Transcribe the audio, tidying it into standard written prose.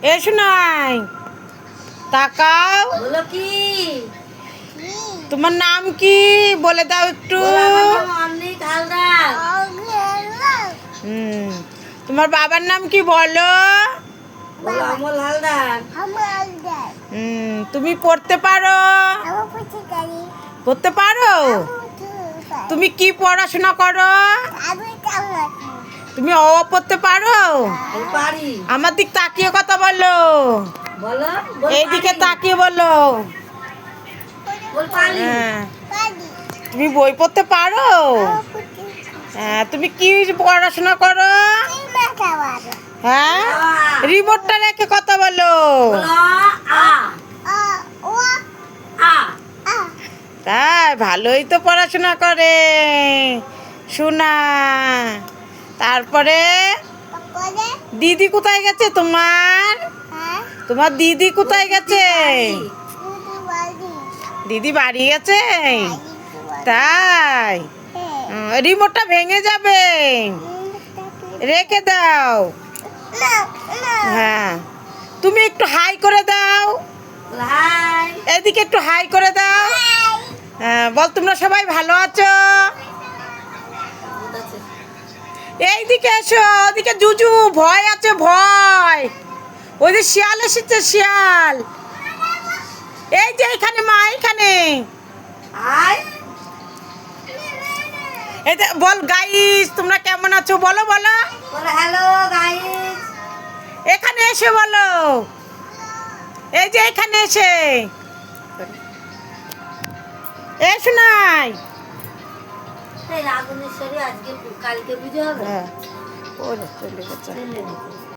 এসো নাই, তাকাও। বলো কি? তোমার নাম কি বলে দাও একটু। অনেক হালদার। তোমার বাবার নাম কি বলো? অমল হালদার। তুমি পড়তে পারো? পড়তে পারো? তুমি কি পড়াশোনা করো? তুমি অ পড়তে পারো? পারি। আমার দিক তাকিয়ে কথা বলো। বলো। এইদিকে তাকিয়ে বলো। হ্যাঁ, তুমি বই পড়তে পারো? হ্যাঁ, তুমি কি পড়াশোনা করো? হ্যাঁ, রিমোটটা রেখে কথা বলো। তাই ভালোই তো পড়াশোনা করে শোনা। তারপরে দিদি কোথায় গেছে তোমার? তোমার দিদি কোথায় গেছে? দিদি বাড়ি গেছে। তাই রিমোটটা ভেঙে যাবে, রেখে দাও। হ্যাঁ, তুমি একটু হাই করে দাও। এদিকে একটু হাই করে দাও। হ্যাঁ, বল তোমরা সবাই ভালো আছো? এইদিকে এসো, ওদিকে জুজু ভয় আছে, ভয়। ওই যে শিয়াল এসেছে, শিয়াল। এই যে এখানে মা, এখানে বল গাইস তোমরা কেমন আছো বলো, বলো হ্যালো গাইস। এখানে এসে বলো, এই যে এখানে এসে এসো নাই। রাগুনেশ্বরী আজকে কালকে পুজো হবে। হ্যাঁ, চলে গেছে।